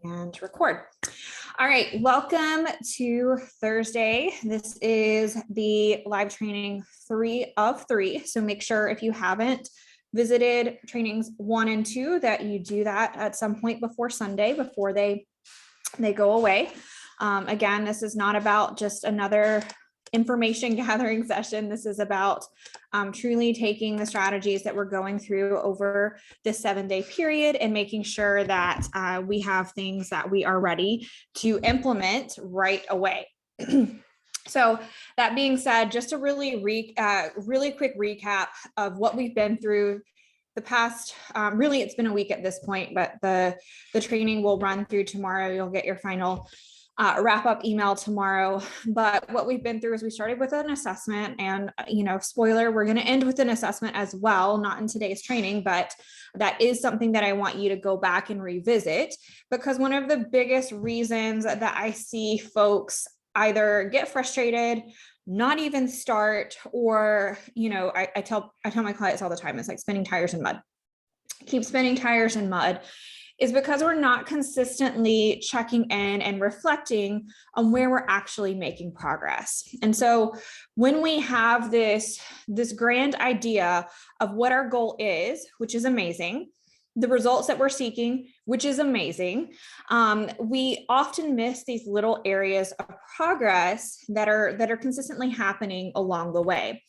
And record. All right, welcome to Thursday. This is the live training 3 of 3. So make sure if you haven't visited trainings 1 and 2 that you do that at some point before Sunday, before they go away. Again, this is not about just another information gathering session. This is about truly taking the strategies that we're going through over this 7-day period and making sure that we have things that we are ready to implement right away. So that being said, just a really quick recap of what we've been through the past, really it's been a week at this point, but the training will run through tomorrow. You'll get your final wrap up email tomorrow. But what we've been through is we started with an assessment, and spoiler, we're going to end with an assessment as well, not in today's training, but that is something that I want you to go back and revisit, because one of the biggest reasons that I see folks either get frustrated, not even start, or I tell my clients all the time, it's like spinning tires in mud. Keep spinning tires in mud is because we're not consistently checking in and reflecting on where we're actually making progress. And so when we have this grand idea of what our goal is, which is amazing, the results that we're seeking, which is amazing, we often miss these little areas of progress that are consistently happening along the way.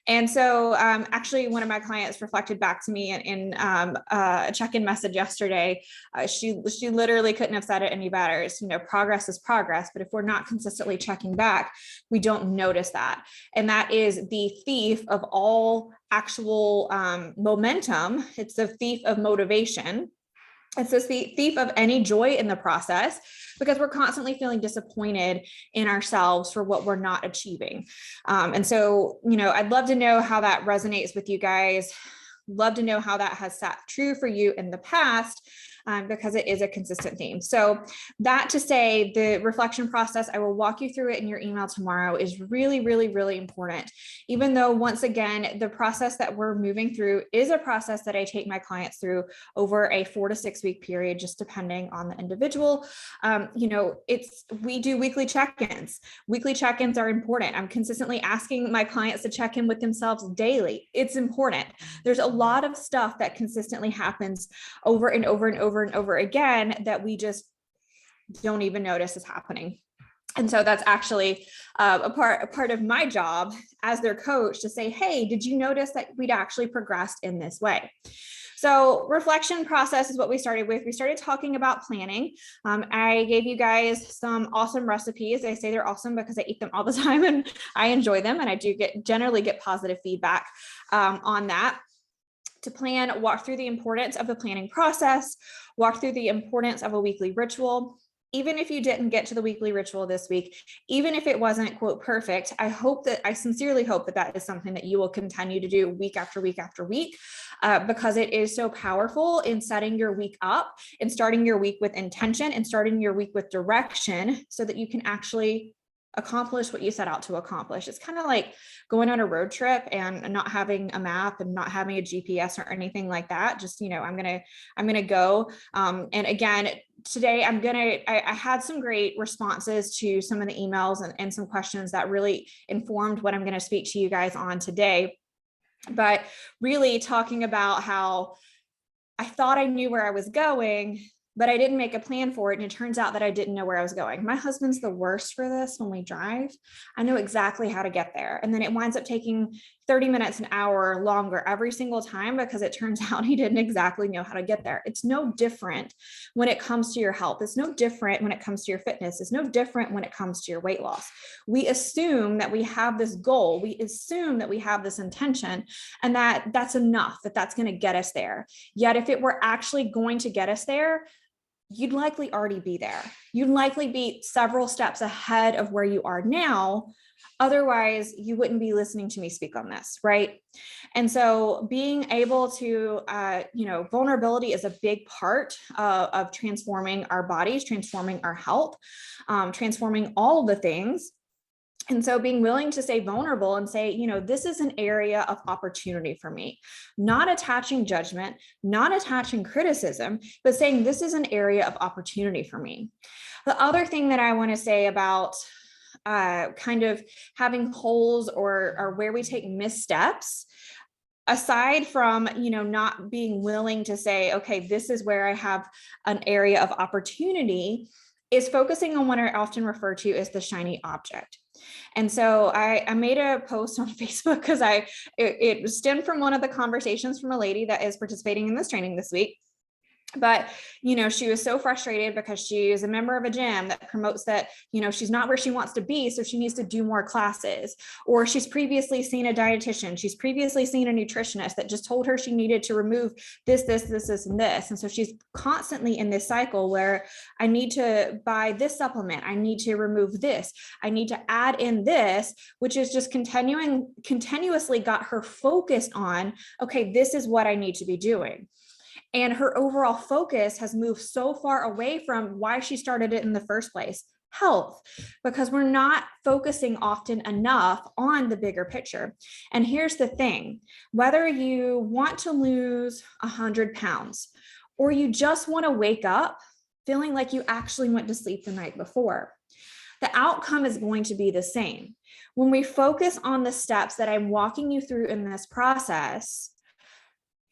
And so actually one of my clients reflected back to me in a check-in message yesterday. She literally couldn't have said it any better. It's, progress is progress, but if we're not consistently checking back, we don't notice that. And that is the thief of all actual momentum. It's the thief of motivation. It's the thief of any joy in the process, because we're constantly feeling disappointed in ourselves for what we're not achieving. And so, I'd love to know how that resonates with you guys. Love to know how that has sat true for you in the past, because it is a consistent theme. So that to say, the reflection process, I will walk you through it in your email tomorrow, is really, really, really important. Even though, once again, the process that we're moving through is a process that I take my clients through over a 4 to 6 week period, just depending on the individual. We do weekly check-ins. Weekly check-ins are important. I'm consistently asking my clients to check in with themselves daily. It's important. There's a lot of stuff that consistently happens over and over and over and over again that we just don't even notice is happening. And so that's actually a part of my job as their coach to say, hey, did you notice that we'd actually progressed in this way? So reflection process is what we started with. We started talking about planning. I gave you guys some awesome recipes. I say they're awesome because I eat them all the time and I enjoy them. And I do generally get positive feedback on that. To plan, walk through the importance of the planning process, walk through the importance of a weekly ritual. Even if you didn't get to the weekly ritual this week, even if it wasn't, quote, perfect, I sincerely hope that is something that you will continue to do week after week after week, because it is so powerful in setting your week up and starting your week with intention and starting your week with direction so that you can actually accomplish what you set out to accomplish. It's kind of like going on a road trip and not having a map and not having a GPS or anything like that. Just, I'm going to go. And again, today I had some great responses to some of the emails and some questions that really informed what I'm going to speak to you guys on today. But really talking about how I thought I knew where I was going, but I didn't make a plan for it. And it turns out that I didn't know where I was going. My husband's the worst for this when we drive. I know exactly how to get there. And then it winds up taking 30 minutes, an hour longer every single time, because it turns out he didn't exactly know how to get there. It's no different when it comes to your health. It's no different when it comes to your fitness. It's no different when it comes to your weight loss. We assume that we have this goal. We assume that we have this intention and that that's enough, that that's going to get us there. Yet if it were actually going to get us there, you'd likely already be there. You'd likely be several steps ahead of where you are now. Otherwise, you wouldn't be listening to me speak on this, right? And so being able to, vulnerability is a big part of transforming our bodies, transforming our health, transforming all of the things. And so being willing to stay vulnerable and say, this is an area of opportunity for me, not attaching judgment, not attaching criticism, but saying this is an area of opportunity for me. The other thing that I want to say about kind of having holes or where we take missteps, aside from, not being willing to say, okay, this is where I have an area of opportunity, is focusing on what I often refer to as the shiny object. And so I made a post on Facebook because it stemmed from one of the conversations from a lady that is participating in this training this week. But, she was so frustrated because she is a member of a gym that promotes that, she's not where she wants to be. So she needs to do more classes, or she's previously seen a dietitian. She's previously seen a nutritionist that just told her she needed to remove this, and this. And so she's constantly in this cycle where I need to buy this supplement. I need to remove this. I need to add in this, which is just continuously got her focused on, okay, this is what I need to be doing. And her overall focus has moved so far away from why she started it in the first place, health, because we're not focusing often enough on the bigger picture. And here's the thing, whether you want to lose 100 pounds or you just want to wake up feeling like you actually went to sleep the night before, the outcome is going to be the same. When we focus on the steps that I'm walking you through in this process,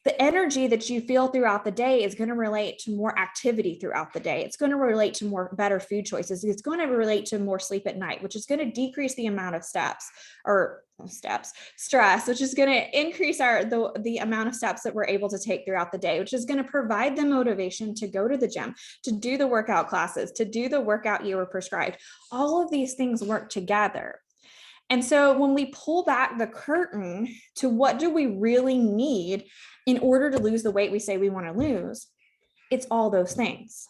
the energy that you feel throughout the day is going to relate to more activity throughout the day. It's going to relate to more better food choices. It's going to relate to more sleep at night, which is going to decrease the amount of stress, which is going to increase the amount of steps that we're able to take throughout the day, which is going to provide the motivation to go to the gym, to do the workout classes, to do the workout you were prescribed. All of these things work together. And so when we pull back the curtain to what do we really need in order to lose the weight we say we want to lose, it's all those things.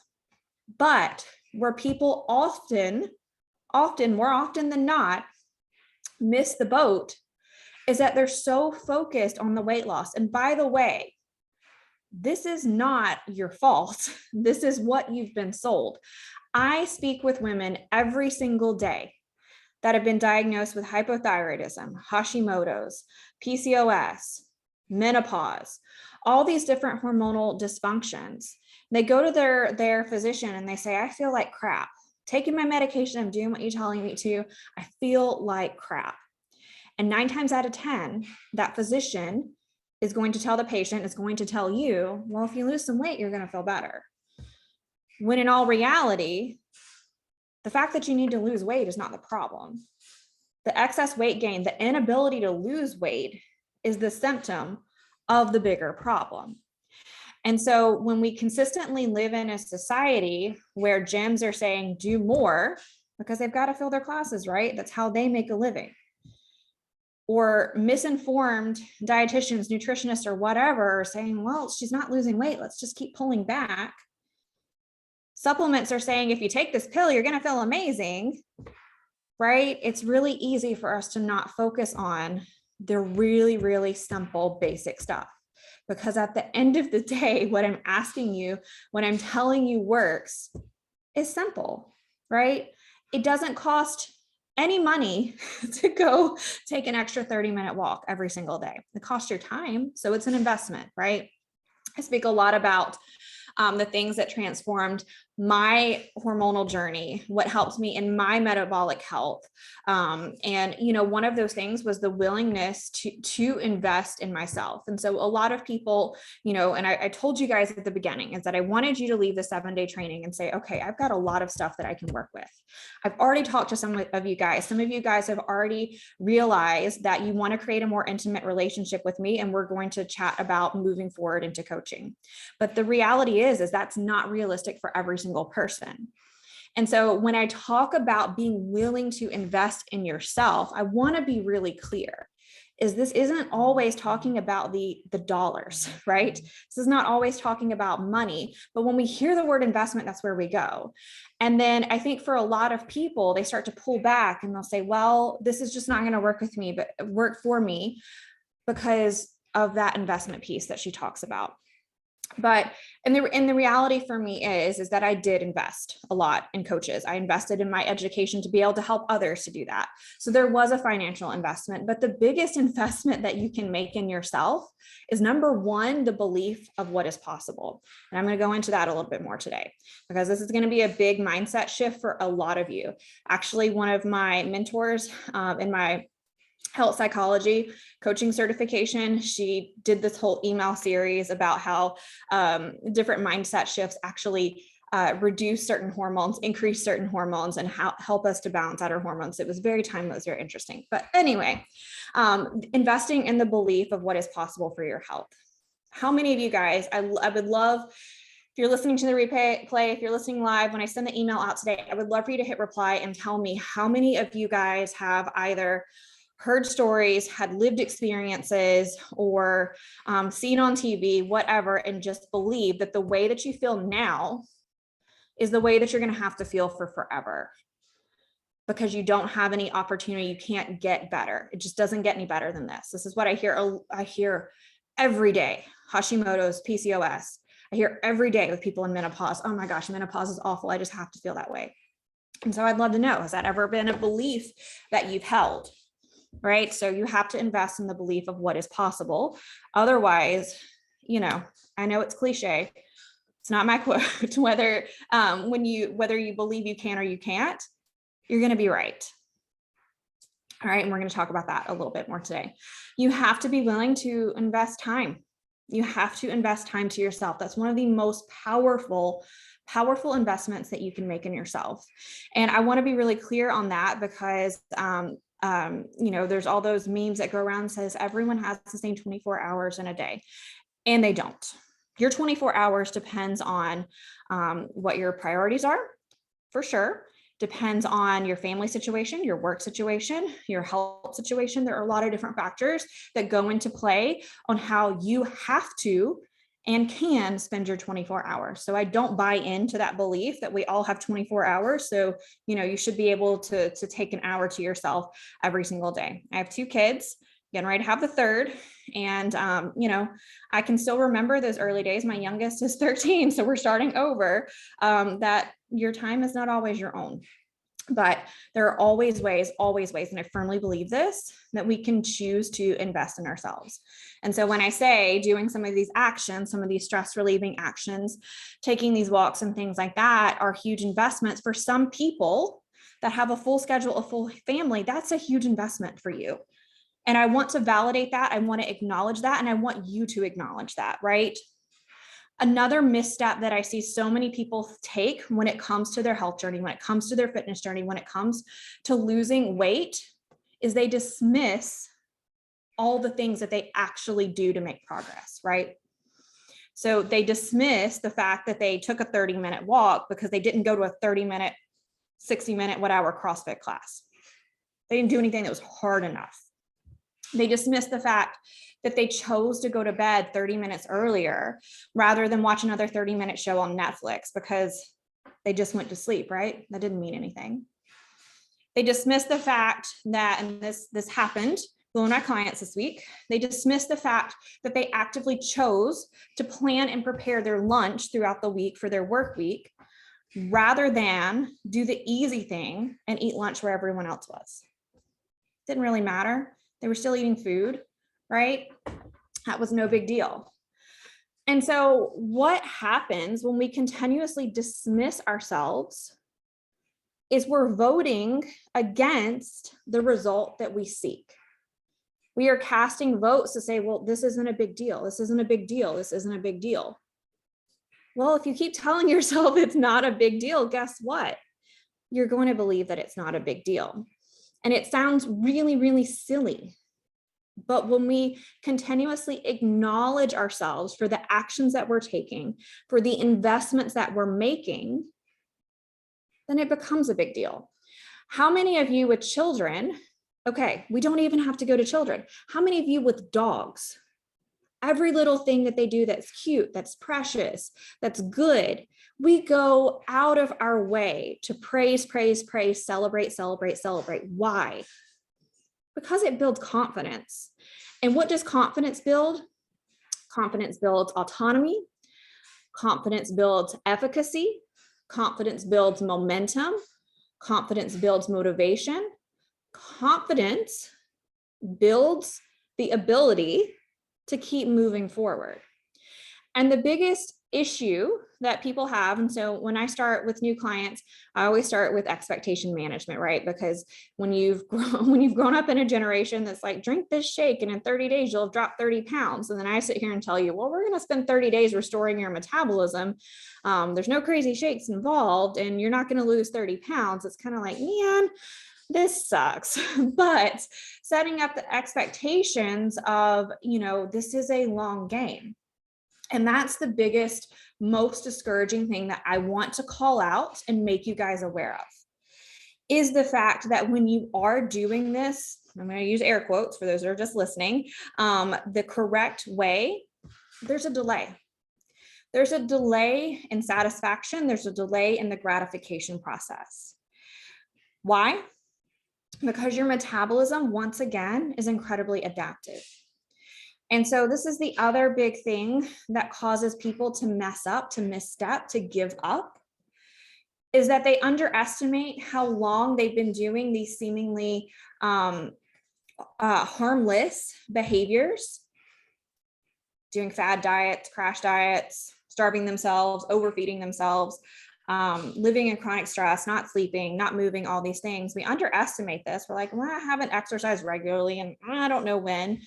But where people more often than not, miss the boat is that they're so focused on the weight loss. And by the way, this is not your fault. This is what you've been sold. I speak with women every single day that have been diagnosed with hypothyroidism, Hashimoto's, PCOS, menopause, all these different hormonal dysfunctions. They go to their physician and they say, I feel like crap. Taking my medication, I'm doing what you're telling me to. I feel like crap. And 9 times out of 10, that physician is going to tell the patient, is going to tell you, well, if you lose some weight, you're going to feel better. When in all reality, the fact that you need to lose weight is not the problem. The excess weight gain, the inability to lose weight, is the symptom of the bigger problem. And so when we consistently live in a society where gyms are saying do more because they've got to fill their classes, right? That's how they make a living. Or misinformed dietitians, nutritionists, or whatever are saying, well, she's not losing weight, let's just keep pulling back. Supplements are saying, if you take this pill, you're going to feel amazing, right? It's really easy for us to not focus on the really, really simple, basic stuff. Because at the end of the day, what I'm asking you, what I'm telling you works is simple, right? It doesn't cost any money to go take an extra 30-minute walk every single day. It costs your time, so it's an investment, right? I speak a lot about the things that transformed my hormonal journey, what helped me in my metabolic health. And, one of those things was the willingness to invest in myself. And so a lot of people, and I told you guys at the beginning, is that I wanted you to leave the 7-day training and say, okay, I've got a lot of stuff that I can work with. I've already talked to some of you guys. Some of you guys have already realized that you want to create a more intimate relationship with me, and we're going to chat about moving forward into coaching. But the reality is that's not realistic for every single person. And so when I talk about being willing to invest in yourself, I want to be really clear. This isn't always talking about the dollars, right? This is not always talking about money, but when we hear the word investment, that's where we go. And then I think for a lot of people, they start to pull back and they'll say, well, this is just not going to work for me because of that investment piece that she talks about. But and the reality for me is that I did invest a lot in coaches. I invested in my education to be able to help others to do that. So there was a financial investment, but the biggest investment that you can make in yourself is, number one, the belief of what is possible. And I'm going to go into that a little bit more today, because this is going to be a big mindset shift for a lot of you. Actually, one of my mentors in my health psychology coaching certification, she did this whole email series about how different mindset shifts actually reduce certain hormones, increase certain hormones, and help us to balance out our hormones. It was very timeless, very interesting. But anyway, investing in the belief of what is possible for your health. How many of you guys, I would love, if you're listening to the replay, if you're listening live, when I send the email out today, I would love for you to hit reply and tell me how many of you guys have either heard stories, had lived experiences, or seen on TV, whatever, and just believe that the way that you feel now is the way that you're going to have to feel for forever, because you don't have any opportunity. You can't get better. It just doesn't get any better than this. This is what I hear. I hear every day: Hashimoto's, PCOS. I hear every day with people in menopause: oh my gosh, menopause is awful. I just have to feel that way. And so I'd love to know, has that ever been a belief that you've held? Right? So you have to invest in the belief of what is possible. Otherwise, I know it's cliche. It's not my quote. Whether you believe you can or you can't, you're going to be right. All right. And we're going to talk about that a little bit more today. You have to be willing to invest time. You have to invest time to yourself. That's one of the most powerful investments that you can make in yourself. And I want to be really clear on that, because there's all those memes that go around and says everyone has the same 24 hours in a day, and they don't. Your 24 hours depends on what your priorities are, for sure. Depends on your family situation, your work situation, your health situation. There are a lot of different factors that go into play on how you have to and can spend your 24 hours. So I don't buy into that belief that we all have 24 hours. So, you should be able to take an hour to yourself every single day. I have 2 kids, getting ready to have the 3rd. And, I can still remember those early days. My youngest is 13. So we're starting over, that your time is not always your own. But there are always ways, and I firmly believe this, that we can choose to invest in ourselves. And so when I say doing some of these actions, some of these stress relieving actions, taking these walks and things like that are huge investments for some people that have a full schedule, a full family. That's a huge investment for you. And I want to validate that. I want to acknowledge that. And I want you to acknowledge that, right? Another misstep that I see so many people take when it comes to their health journey, when it comes to their fitness journey, when it comes to losing weight, is they dismiss all the things that they actually do to make progress, right? So they dismiss the fact that they took a 30-minute walk because they didn't go to a 30-minute, 60-minute, whatever CrossFit class. They didn't do anything that was hard enough. They dismiss the fact that they chose to go to bed 30 minutes earlier rather than watch another 30-minute show on Netflix because they just went to sleep, right? That didn't mean anything. They dismiss the fact that, and this happened with one of my clients this week, they dismiss the fact that they actively chose to plan and prepare their lunch throughout the week for their work week rather than do the easy thing and eat lunch where everyone else was. Didn't really matter. They were still eating food, right? That was no big deal. And so what happens when we continuously dismiss ourselves is we're voting against the result that we seek. We are casting votes to say, well, this isn't a big deal. This isn't a big deal. This isn't a big deal. Well, if you keep telling yourself it's not a big deal, guess what? You're going to believe that it's not a big deal. And it sounds really, really silly. But when we continuously acknowledge ourselves for the actions that we're taking, for the investments that we're making, then it becomes a big deal. How many of you with children, okay, we don't even have to go to children. How many of you with dogs? Every little thing that they do that's cute, that's precious, that's good, we go out of our way to praise, celebrate. Why? Because it builds confidence. And what does confidence build? Confidence builds autonomy. Confidence builds efficacy. Confidence builds momentum. Confidence builds motivation. Confidence builds the ability to keep moving forward. And the biggest issue that people have, and so when I start with new clients, I always start with expectation management, right? Because when you've grown up in a generation that's like, drink this shake and in 30 days you'll have dropped 30 pounds. And then I sit here and tell you, well, we're going to spend 30 days restoring your metabolism. There's no crazy shakes involved and you're not going to lose 30 pounds. It's kind of like, man, this sucks. But setting up the expectations of, this is a long game. And that's the biggest, most discouraging thing that I want to call out and make you guys aware of, is the fact that when you are doing this, I'm going to use air quotes for those that are just listening, the correct way, there's a delay. There's a delay in satisfaction. There's a delay in the gratification process. Why? Because your metabolism, once again, is incredibly adaptive. And so this is the other big thing that causes people to mess up, to misstep, to give up, is that they underestimate how long they've been doing these seemingly harmless behaviors, doing fad diets, crash diets, starving themselves, overfeeding themselves, living in chronic stress, not sleeping, not moving, all these things. We underestimate this. We're like, well, I haven't exercised regularly and I don't know when.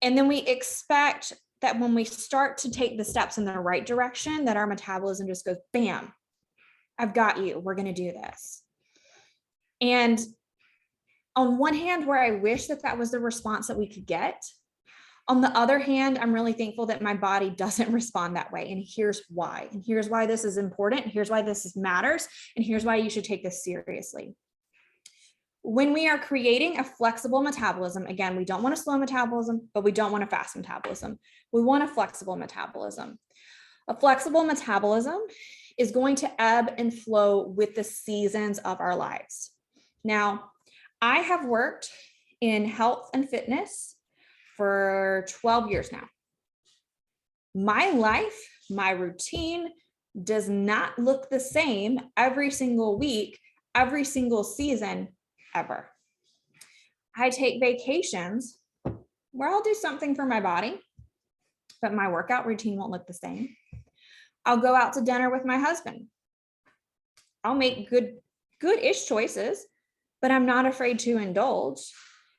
And then we expect that when we start to take the steps in the right direction, that our metabolism just goes, bam, I've got you. We're going to do this. And on one hand, where I wish that that was the response that we could get, on the other hand, I'm really thankful that my body doesn't respond that way. And here's why. And here's why this is important. Here's why this matters. And here's why you should take this seriously. When we are creating a flexible metabolism, again, we don't want a slow metabolism, but we don't want a fast metabolism. We want a flexible metabolism. A flexible metabolism is going to ebb and flow with the seasons of our lives. Now, I have worked in health and fitness for 12 years now. My life, my routine does not look the same every single week, every single season, ever. I take vacations where I'll do something for my body, but my workout routine won't look the same. I'll go out to dinner with my husband. I'll make good-ish choices, but I'm not afraid to indulge.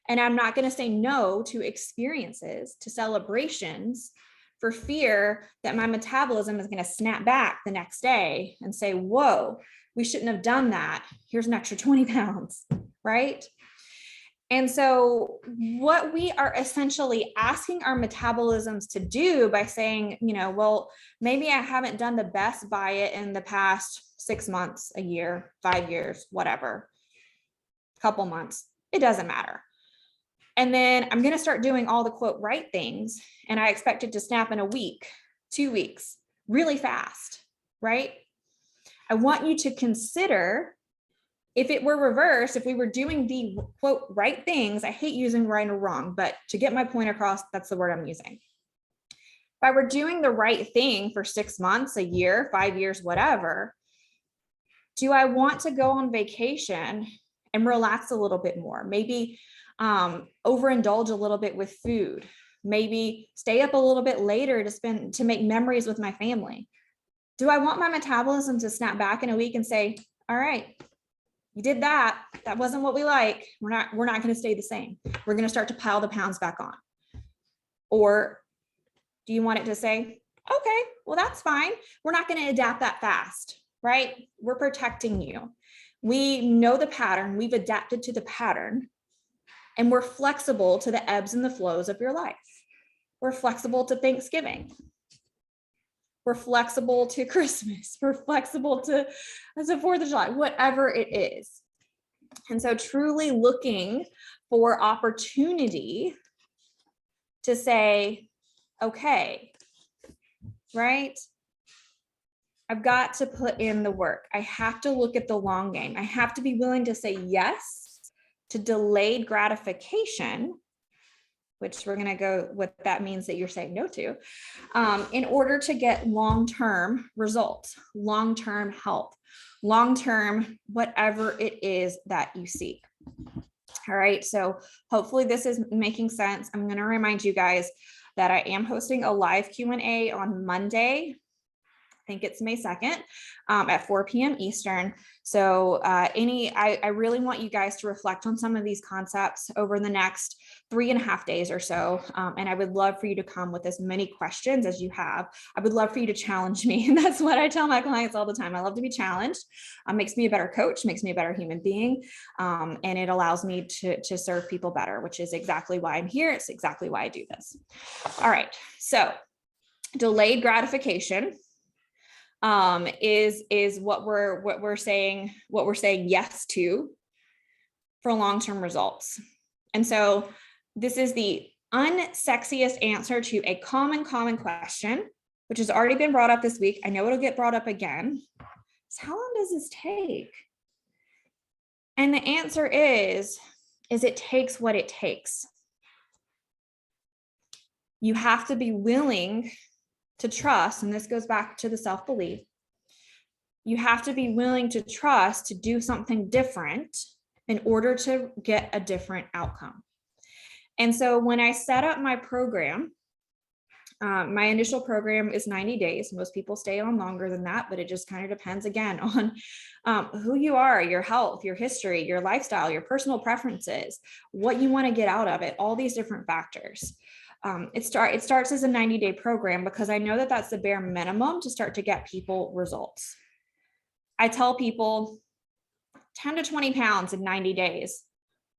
And I'm not going to say no to experiences, to celebrations, for fear that my metabolism is going to snap back the next day and say, whoa, we shouldn't have done that. Here's an extra 20 pounds, right? And so what we are essentially asking our metabolisms to do by saying, well, maybe I haven't done the best diet in the past 6 months, a year, 5 years, whatever, couple months, it doesn't matter. And then I'm going to start doing all the quote right things. And I expect it to snap in a week, 2 weeks, really fast, right? I want you to consider, if it were reversed, if we were doing the quote right things, I hate using right or wrong, but to get my point across, that's the word I'm using. If I were doing the right thing for 6 months, a year, 5 years, whatever, do I want to go on vacation and relax a little bit more? Maybe overindulge a little bit with food, maybe stay up a little bit later to make memories with my family. Do I want my metabolism to snap back in a week and say, all right, you did that. That wasn't what we like. We're not going to stay the same. We're going to start to pile the pounds back on. Or do you want it to say, okay, well, that's fine. We're not going to adapt that fast, right? We're protecting you. We know the pattern. We've adapted to the pattern. And we're flexible to the ebbs and the flows of your life. We're flexible to Thanksgiving. We're flexible to Christmas. We're flexible to the 4th of July, whatever it is. And so truly looking for opportunity to say, okay, right? I've got to put in the work. I have to look at the long game. I have to be willing to say yes to delayed gratification which we're going to go what that means that you're saying no to, in order to get long-term results, long-term health, long-term, whatever it is that you seek. All right, so hopefully this is making sense. I'm going to remind you guys that I am hosting a live Q&A on Monday. I think it's May 2nd at 4 p.m. Eastern. So I really want you guys to reflect on some of these concepts over the next 3.5 days or so. And I would love for you to come with as many questions as you have. I would love for you to challenge me. And that's what I tell my clients all the time. I love to be challenged. Makes me a better coach, makes me a better human being. And it allows me to serve people better, which is exactly why I'm here. It's exactly why I do this. All right. So delayed gratification is what we're saying yes to for long-term results. And so this is the unsexiest answer to a common question, which has already been brought up this week. I know it'll get brought up again. So how long does this take? And the answer is it takes what it takes. You have to be willing to trust, and this goes back to the self-belief. You have to be willing to trust to do something different in order to get a different outcome. And so when I set up my program, my initial program is 90 days. Most people stay on longer than that, but it just kind of depends again on who you are, your health, your history, your lifestyle, your personal preferences, what you want to get out of it, all these different factors. It starts as a 90-day program because I know that that's the bare minimum to start to get people results. I tell people 10 to 20 pounds in 90 days,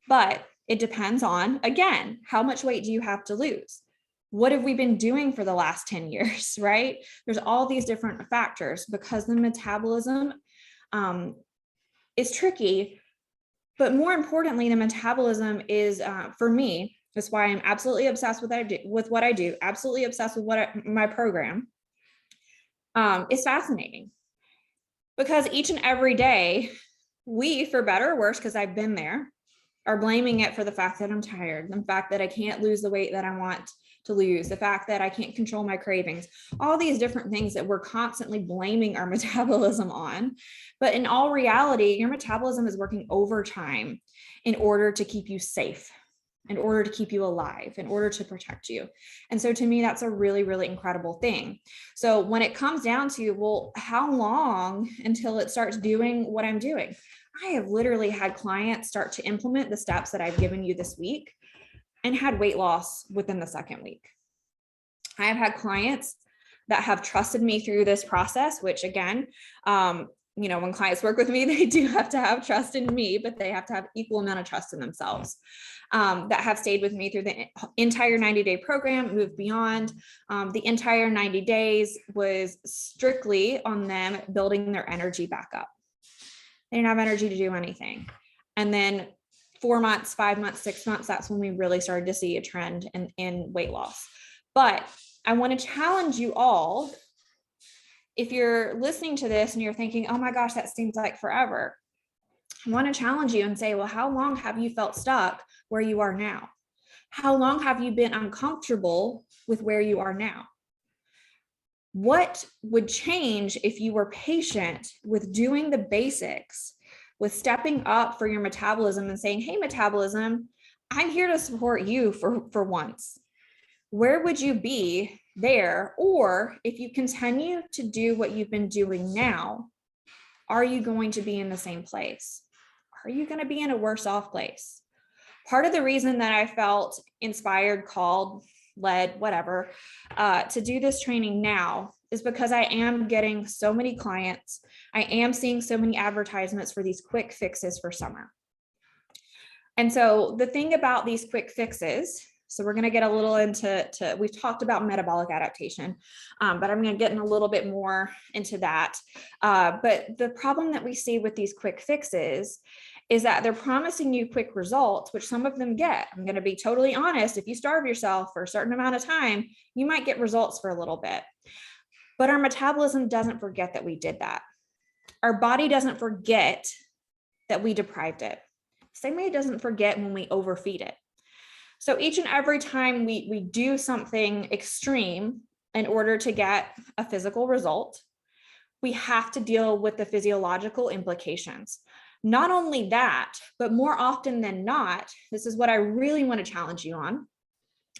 but it depends on, again, how much weight do you have to lose? What have we been doing for the last 10 years, right? There's all these different factors because the metabolism is tricky, but more importantly, the metabolism is, for me, that's why I'm absolutely obsessed with what I do, absolutely obsessed with my program. It's fascinating because each and every day we, for better or worse, because I've been there, are blaming it for the fact that I'm tired, the fact that I can't lose the weight that I want to lose, the fact that I can't control my cravings, all these different things that we're constantly blaming our metabolism on. But in all reality, your metabolism is working overtime in order to keep you safe, in order to keep you alive, in order to protect you. And so to me, that's a really, really incredible thing. So when it comes down to, well, how long until it starts doing what I'm doing? I have literally had clients start to implement the steps that I've given you this week and had weight loss within the second week. I have had clients that have trusted me through this process, which again, when clients work with me, they do have to have trust in me, but they have to have equal amount of trust in themselves, that have stayed with me through the entire 90-day program, moved beyond. The entire 90 days was strictly on them building their energy back up. They didn't have energy to do anything. And then 4 months, 5 months, 6 months, that's when we really started to see a trend in weight loss. But I want to challenge you all. If you're listening to this and you're thinking, oh my gosh, that seems like forever, I want to challenge you and say, well, how long have you felt stuck where you are now? How long have you been uncomfortable with where you are now? What would change if you were patient with doing the basics, with stepping up for your metabolism and saying, hey, metabolism, I'm here to support you for once. Where would you be there? Or if you continue to do what you've been doing now, are you going to be in the same place? Are you going to be in a worse off place? Part of the reason that I felt inspired, called, led, whatever, to do this training now is because I am getting so many clients. I am seeing so many advertisements for these quick fixes for summer. And so the thing about these quick fixes, so we're going to get a little into, we've talked about metabolic adaptation, but I'm going to get in a little bit more into that. But the problem that we see with these quick fixes is that they're promising you quick results, which some of them get. I'm going to be totally honest. If you starve yourself for a certain amount of time, you might get results for a little bit. But our metabolism doesn't forget that we did that. Our body doesn't forget that we deprived it. Same way it doesn't forget when we overfeed it. So each and every time we do something extreme in order to get a physical result, we have to deal with the physiological implications. Not only that, but more often than not, this is what I really want to challenge you on,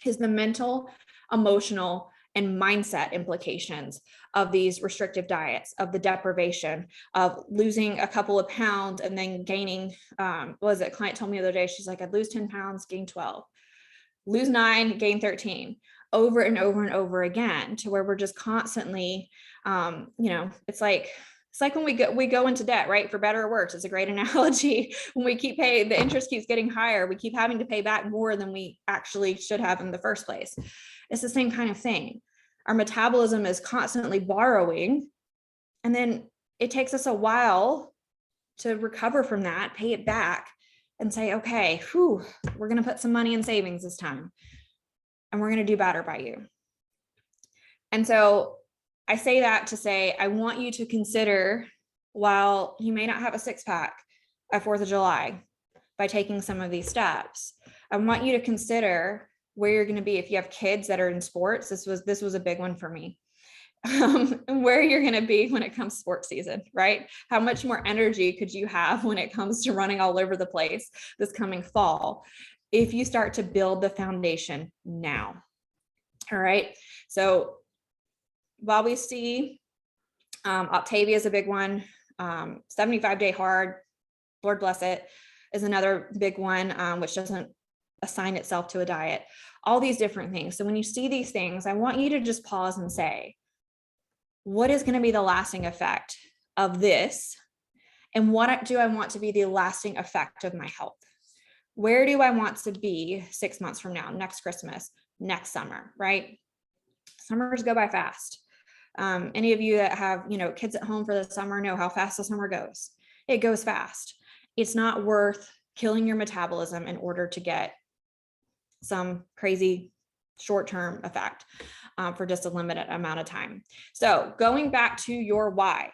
is the mental, emotional, and mindset implications of these restrictive diets, of the deprivation, of losing a couple of pounds and then gaining, what was it? A client told me the other day, she's like, I'd lose 10 pounds, gain 12, lose 9, gain 13, over and over and over again, to where we're just constantly, it's like when we go into debt, right? For better or worse, it's a great analogy. When we keep paying, the interest keeps getting higher. We keep having to pay back more than we actually should have in the first place. It's the same kind of thing. Our metabolism is constantly borrowing, and then it takes us a while to recover from that, pay it back, and say, okay, we're going to put some money in savings this time, and we're going to do better by you. And so I say that to say, I want you to consider, while you may not have a 6-pack at 4th of July by taking some of these steps, I want you to consider where you're going to be if you have kids that are in sports. This was a big one for me. Where you're going to be when it comes to sports season, right? How much more energy could you have when it comes to running all over the place this coming fall, if you start to build the foundation now? All right. So while we see Octavia is a big one, 75-day hard, Lord bless it, is another big one, which doesn't assign itself to a diet, all these different things. So when you see these things, I want you to just pause and say, what is going to be the lasting effect of this? And what do I want to be the lasting effect of my health? Where do I want to be 6 months from now, next Christmas, next summer, right? Summers go by fast. Any of you that have, kids at home for the summer know how fast the summer goes. It goes fast. It's not worth killing your metabolism in order to get some crazy short-term effect for just a limited amount of time. So going back to your why,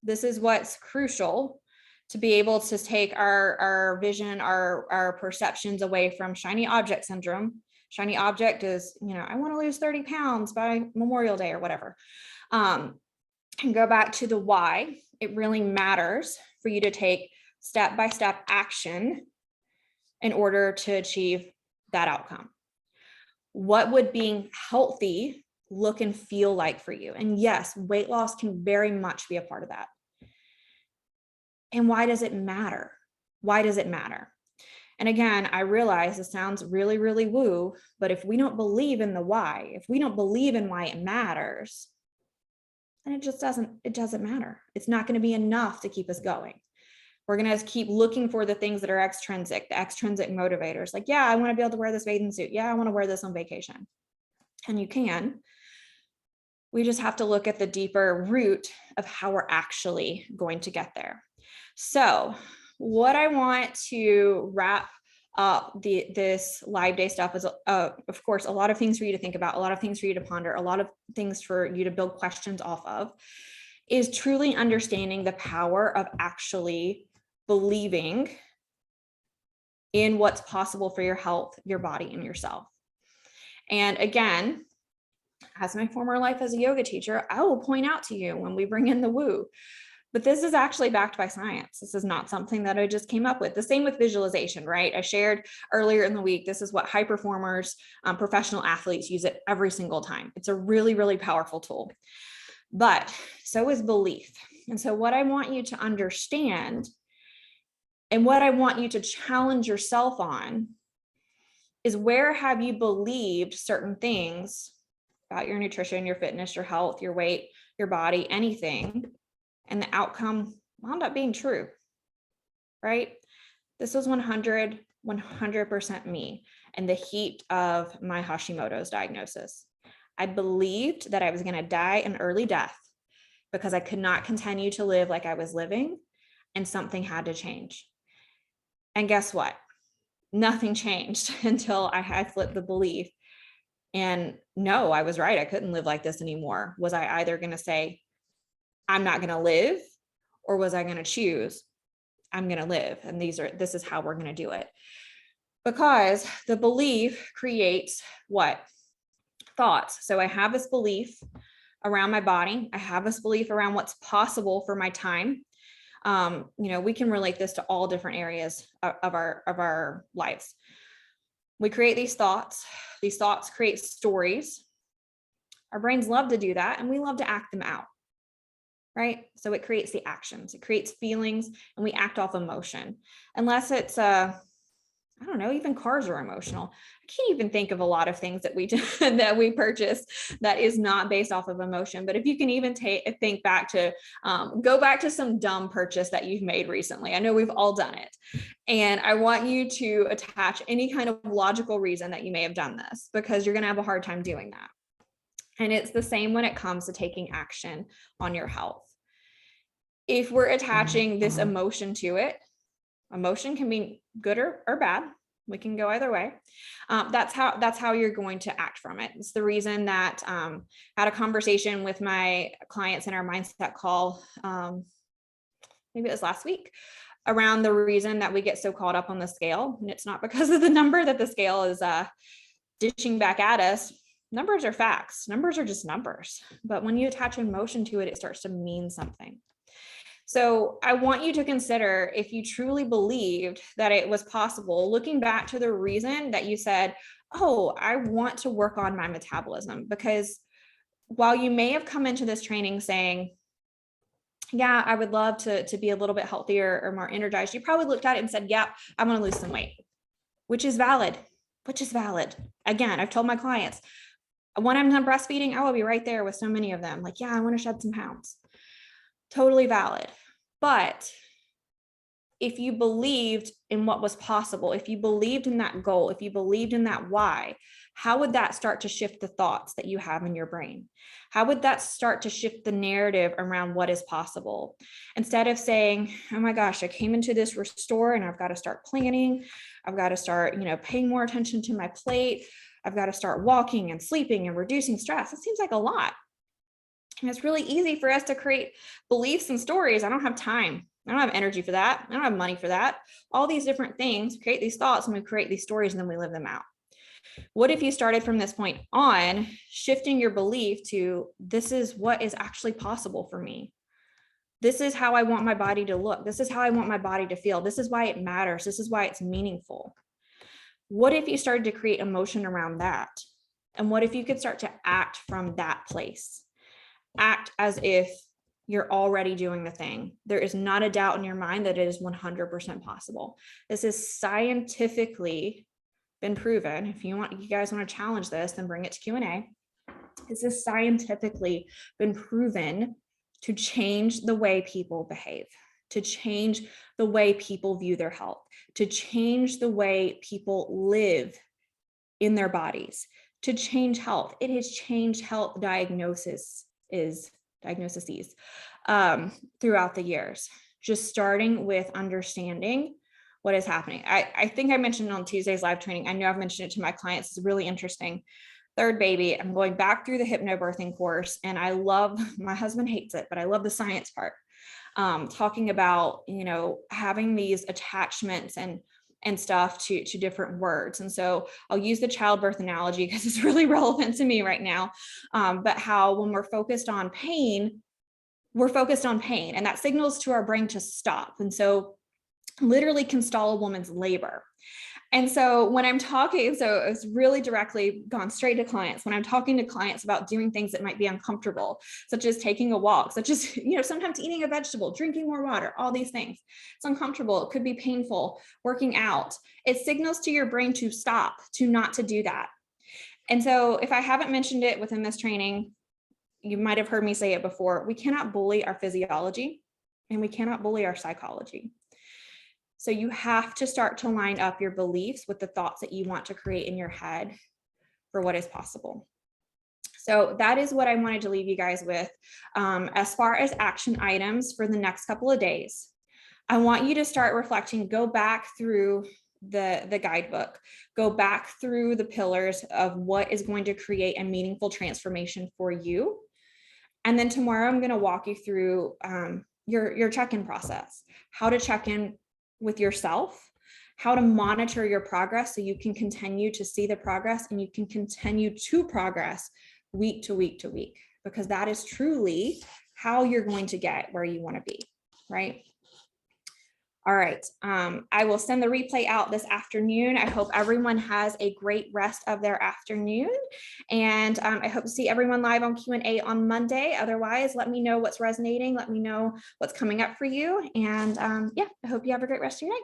this is what's crucial to be able to take our vision, our perceptions away from shiny object syndrome. Shiny object is, I want to lose 30 pounds by Memorial Day or whatever. And go back to the why. It really matters for you to take step-by-step action in order to achieve that outcome. What would being healthy look and feel like for you? And yes, weight loss can very much be a part of that. And why does it matter? Why does it matter? And again, I realize this sounds really, really woo, but if we don't believe in the why, if we don't believe in why it matters, then it doesn't matter. It's not going to be enough to keep us going. We're going to keep looking for the things that are extrinsic, the extrinsic motivators. Like, yeah, I want to be able to wear this bathing suit. Yeah, I want to wear this on vacation. And you can. We just have to look at the deeper root of how we're actually going to get there. So what I want to wrap up this live day stuff is, of course, a lot of things for you to think about, a lot of things for you to ponder, a lot of things for you to build questions off of, is truly understanding the power of actually believing in what's possible for your health, your body, and yourself. And again, as my former life as a yoga teacher, I will point out to you when we bring in the woo, but this is actually backed by science. This is not something that I just came up with. The same with visualization, right? I shared earlier in the week, this is what high performers, professional athletes use it every single time. It's a really, really powerful tool, but so is belief. And so what I want you to understand, and what I want you to challenge yourself on, is where have you believed certain things about your nutrition, your fitness, your health, your weight, your body, anything, and the outcome wound up being true, right? This was 100% me in the heat of my Hashimoto's diagnosis. I believed that I was going to die an early death because I could not continue to live like I was living, and something had to change. And guess what? Nothing changed until I had flipped the belief. And no, I was right. I couldn't live like this anymore. Was I either going to say, I'm not going to live, or was I going to choose, I'm going to live? And this is how we're going to do it. Because the belief creates what? Thoughts. So I have this belief around my body. I have this belief around what's possible for my time. We can relate this to all different areas of our lives. We create these thoughts. These thoughts create stories. Our brains love to do that, and we love to act them out, right? So it creates the actions, it creates feelings, and we act off emotion. Unless it's I don't know, even cars are emotional. I can't even think of a lot of things that we do, that we purchase that is not based off of emotion. But if you can even think back to, go back to some dumb purchase that you've made recently. I know we've all done it. And I want you to attach any kind of logical reason that you may have done this, because you're going to have a hard time doing that. And it's the same when it comes to taking action on your health. If we're attaching this emotion to it, emotion can be good or bad. We can go either way. That's how you're going to act from it. It's the reason that I had a conversation with my clients in our mindset call, maybe it was last week, around the reason that we get so caught up on the scale. And it's not because of the number that the scale is dishing back at us. Numbers are facts. Numbers are just numbers. But when you attach emotion to it, it starts to mean something. So I want you to consider, if you truly believed that it was possible, looking back to the reason that you said, oh, I want to work on my metabolism. Because while you may have come into this training saying, yeah, I would love to be a little bit healthier or more energized, you probably looked at it and said, yeah, I want to lose some weight, which is valid. Again, I've told my clients, when I'm done breastfeeding, I will be right there with so many of them. Like, yeah, I want to shed some pounds. Totally valid. But if you believed in what was possible, if you believed in that goal, if you believed in that why, how would that start to shift the thoughts that you have in your brain? How would that start to shift the narrative around what is possible? Instead of saying, oh my gosh, I came into this store and I've got to start planning. I've got to start, paying more attention to my plate. I've got to start walking and sleeping and reducing stress. It seems like a lot. And it's really easy for us to create beliefs and stories. I don't have time. I don't have energy for that. I don't have money for that. All these different things, create these thoughts, and we create these stories, and then we live them out. What if you started from this point on, shifting your belief to, this is what is actually possible for me. This is how I want my body to look. This is how I want my body to feel. This is why it matters. This is why it's meaningful. What if you started to create emotion around that? And what if you could start to act from that place? Act as if you're already doing the thing. There is not a doubt in your mind that it is 100% possible. This is scientifically been proven. If you guys want to challenge this, then bring it to Q&A. This is scientifically been proven to change the way people behave, to change the way people view their health, to change the way people live in their bodies, to change health. It has changed health diagnoses throughout the years, just starting with understanding what is happening. I think I mentioned on Tuesday's live training, I know I've mentioned it to my clients, it's really interesting. Third baby, I'm going back through the hypnobirthing course, and I love, my husband hates it, but I love the science part. Talking about, having these attachments and stuff to different words. And so I'll use the childbirth analogy because it's really relevant to me right now. But how when we're focused on pain, and that signals to our brain to stop. And so literally can stall a woman's labor. And so when I'm talking, so it's really directly gone straight to clients. When I'm talking to clients about doing things that might be uncomfortable, such as taking a walk, such as, sometimes eating a vegetable, drinking more water, all these things. It's uncomfortable. It could be painful, working out. It signals to your brain to stop, not to do that. And so if I haven't mentioned it within this training, you might have heard me say it before, we cannot bully our physiology and we cannot bully our psychology. So you have to start to line up your beliefs with the thoughts that you want to create in your head for what is possible. So that is what I wanted to leave you guys with. As far as action items for the next couple of days, I want you to start reflecting, go back through the guidebook, go back through the pillars of what is going to create a meaningful transformation for you. And then tomorrow I'm going to walk you through your check-in process, how to check in with yourself, how to monitor your progress so you can continue to see the progress and you can continue to progress week to week to week, because that is truly how you're going to get where you want to be, right? All right. I will send the replay out this afternoon. I hope everyone has a great rest of their afternoon. And I hope to see everyone live on Q&A on Monday. Otherwise, let me know what's resonating. Let me know what's coming up for you. And yeah, I hope you have a great rest of your night.